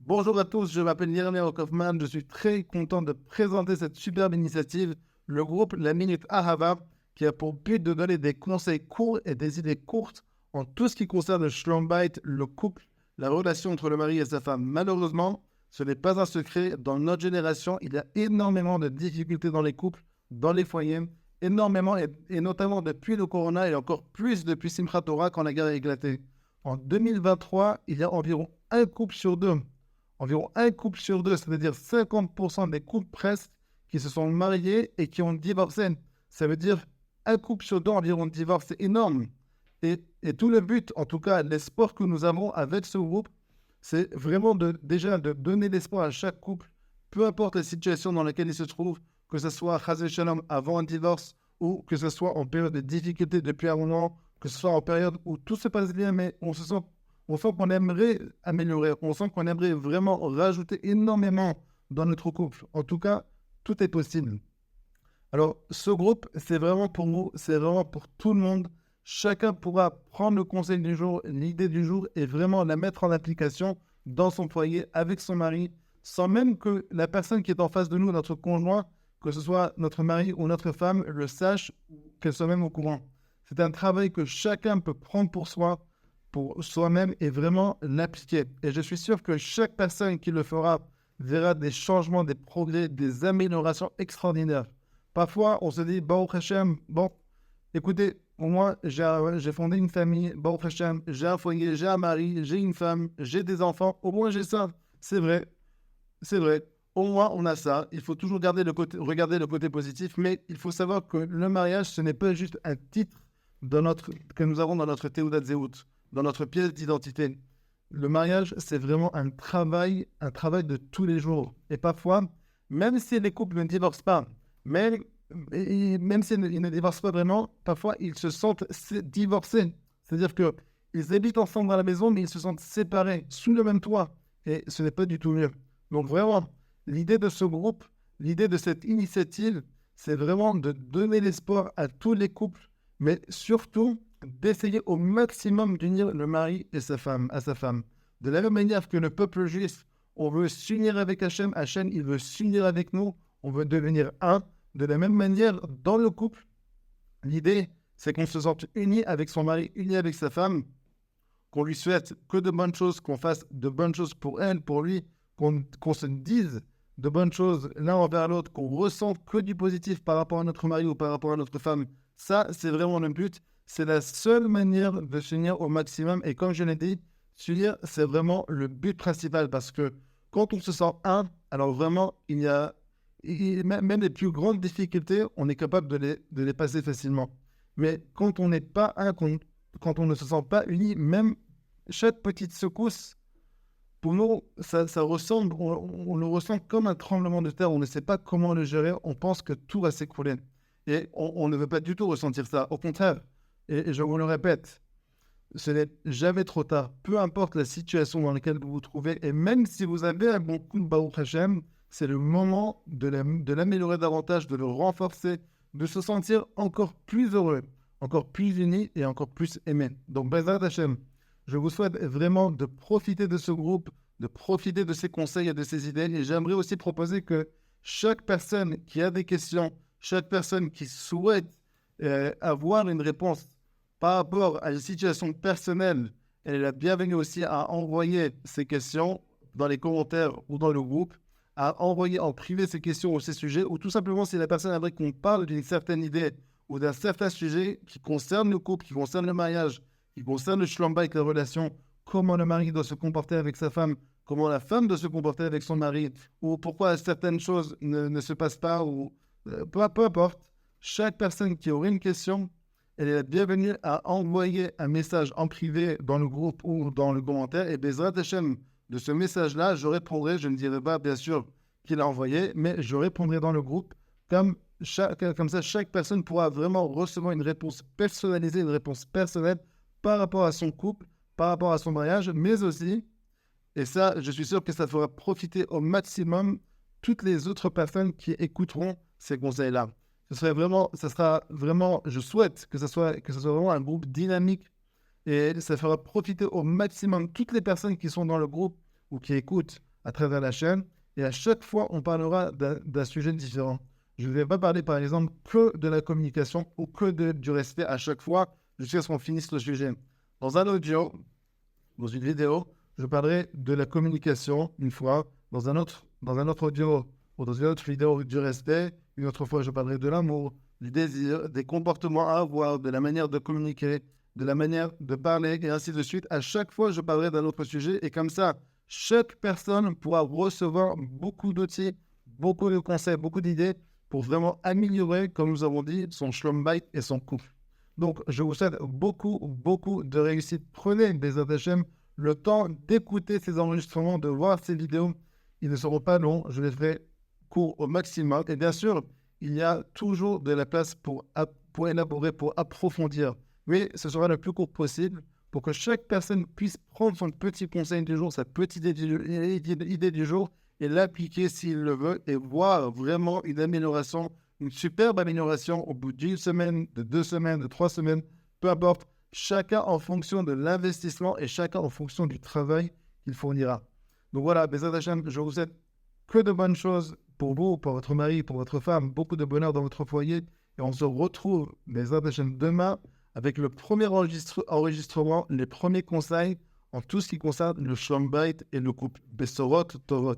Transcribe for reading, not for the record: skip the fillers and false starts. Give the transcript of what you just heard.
Bonjour à tous, je m'appelle Yerner Kaufman, je suis très content de présenter cette superbe initiative, le groupe La Minute Ahava, qui a pour but de donner des conseils courts et des idées courtes en tout ce qui concerne le Shalom Bayit, le couple, la relation entre le mari et sa femme. Malheureusement, ce n'est pas un secret, dans notre génération, il y a énormément de difficultés dans les couples, dans les foyers, énormément, et notamment depuis le Corona et encore plus depuis Simchat Torah quand la guerre a éclaté. En 2023, il y a environ un couple sur deux, c'est-à-dire 50% des couples presque, qui se sont mariés et qui ont divorcé. Ça veut dire un couple sur deux environ divorce, c'est énorme. Et tout le but, en tout cas l'espoir que nous avons avec ce groupe, c'est vraiment déjà de donner l'espoir à chaque couple, peu importe la situation dans laquelle il se trouve, que ce soit Chas Shalom avant un divorce ou que ce soit en période de difficulté depuis un moment, que ce soit en période où tout se passe bien, mais on sent qu'on aimerait améliorer, on sent qu'on aimerait vraiment rajouter énormément dans notre couple. En tout cas, tout est possible. Alors, ce groupe, c'est vraiment pour nous, c'est vraiment pour tout le monde. Chacun pourra prendre le conseil du jour, l'idée du jour et vraiment la mettre en application dans son foyer avec son mari, sans même que la personne qui est en face de nous, notre conjoint, que ce soit notre mari ou notre femme, le sache, qu'elle soit même au courant. C'est un travail que chacun peut prendre pour soi, pour soi-même et vraiment l'appliquer. Et je suis sûr que chaque personne qui le fera verra des changements, des progrès, des améliorations extraordinaires. Parfois, on se dit, Baruch Hashem, bon, écoutez, moi, j'ai fondé une famille, Baruch Hashem, j'ai un foyer, j'ai un mari, j'ai une femme, j'ai des enfants, au moins j'ai ça. C'est vrai, c'est vrai. Au moins, on a ça. Il faut toujours regarder le côté positif, mais il faut savoir que le mariage, ce n'est pas juste un titre que nous avons dans notre Théoudat Zéhout, dans notre pièce d'identité. Le mariage, c'est vraiment un travail de tous les jours. Et parfois, même si les couples ne divorcent pas, même s'ils ne divorcent pas vraiment, parfois ils se sentent divorcés. C'est-à-dire qu'ils habitent ensemble dans la maison, mais ils se sentent séparés, sous le même toit. Et ce n'est pas du tout mieux. Donc vraiment, l'idée de ce groupe, l'idée de cette initiative, c'est vraiment de donner l'espoir à tous les couples, mais surtout d'essayer au maximum d'unir le mari et sa femme, à sa femme. De la même manière que le peuple juif, on veut s'unir avec Hachem, Hachem, il veut s'unir avec nous, on veut devenir un. De la même manière, dans le couple, l'idée, c'est qu'on se sente uni avec son mari, uni avec sa femme, qu'on lui souhaite que de bonnes choses, qu'on fasse de bonnes choses pour elle, pour lui, qu'on se dise de bonnes choses l'un envers l'autre, qu'on ressente que du positif par rapport à notre mari ou par rapport à notre femme. Ça, c'est vraiment le but. C'est la seule manière de s'unir au maximum. Et comme je l'ai dit, s'unir, c'est vraiment le but principal. Parce que quand on se sent un, alors vraiment, il y a même les plus grandes difficultés, on est capable de les passer facilement. Mais quand on n'est pas un, quand on ne se sent pas uni, même chaque petite secousse, pour nous, ça ressemble, on le ressent comme un tremblement de terre. On ne sait pas comment le gérer. On pense que tout va s'écrouler. Et on ne veut pas du tout ressentir ça. Au contraire, et je vous le répète, ce n'est jamais trop tard. Peu importe la situation dans laquelle vous vous trouvez, et même si vous avez un bon coup de Baruch Hashem, c'est le moment de l'améliorer davantage, de le renforcer, de se sentir encore plus heureux, encore plus unis et encore plus aimés. Donc, Bezrat Hashem, je vous souhaite vraiment de profiter de ce groupe, de profiter de ces conseils et de ces idées. Et j'aimerais aussi proposer que chaque personne qui a des questions, chaque personne qui souhaite avoir une réponse par rapport à une situation personnelle, elle est la bienvenue aussi à envoyer ses questions dans les commentaires ou dans le groupe, à envoyer en privé ces questions ou ces sujets, ou tout simplement si la personne aimerait qu'on parle d'une certaine idée ou d'un certain sujet qui concerne le couple, qui concerne le mariage, qui concerne le Shalom Bayit, la relation, comment le mari doit se comporter avec sa femme, comment la femme doit se comporter avec son mari, ou pourquoi certaines choses ne se passent pas, ou peu importe. Chaque personne qui aurait une question, elle est la bienvenue à envoyer un message en privé dans le groupe ou dans le commentaire. Et Bezrat Hashem, de ce message-là, je répondrai. Je ne dirai pas, bien sûr, qui l'a envoyé, mais je répondrai dans le groupe. Comme ça, chaque personne pourra vraiment recevoir une réponse personnalisée, une réponse personnelle par rapport à son couple, par rapport à son mariage, mais aussi, et ça, je suis sûr que ça fera profiter au maximum toutes les autres personnes qui écouteront ces conseils-là. Ça sera vraiment, je souhaite que ce soit vraiment un groupe dynamique et ça fera profiter au maximum toutes les personnes qui sont dans le groupe ou qui écoutent à travers la chaîne. Et à chaque fois, on parlera d'un sujet différent. Je ne vais pas parler, par exemple, que de la communication ou que du respect à chaque fois jusqu'à ce qu'on finisse le sujet. Dans un audio, dans une vidéo, je parlerai de la communication une fois. Dans un autre audio ou dans une autre vidéo, du respect. Une autre fois, je parlerai de l'amour, du désir, des comportements à avoir, de la manière de communiquer, de la manière de parler, et ainsi de suite. À chaque fois, je parlerai d'un autre sujet. Et comme ça, chaque personne pourra recevoir beaucoup d'outils, beaucoup de conseils, beaucoup d'idées pour vraiment améliorer, comme nous avons dit, son Shalom Bayit et son couple. Donc, je vous souhaite beaucoup de réussite. Prenez des Hashem le temps d'écouter ces enregistrements, de voir ces vidéos. Ils ne seront pas longs, je les ferai courts au maximum. Et bien sûr, il y a toujours de la place pour élaborer, pour approfondir. Mais ce sera le plus court possible pour que chaque personne puisse prendre son petit conseil du jour, sa petite idée du jour et l'appliquer s'il le veut et voir vraiment une amélioration, une superbe amélioration au bout d'une semaine, de 2 semaines, de 3 semaines, peu importe, chacun en fonction de l'investissement et chacun en fonction du travail qu'il fournira. Donc voilà, Bezat Hashem, je vous souhaite que de bonnes choses pour vous, pour votre mari, pour votre femme, beaucoup de bonheur dans votre foyer et on se retrouve, Bezat Hashem, demain avec le premier enregistrement, les premiers conseils en tout ce qui concerne le Shalom Bayit et le couple. Besorot Torot.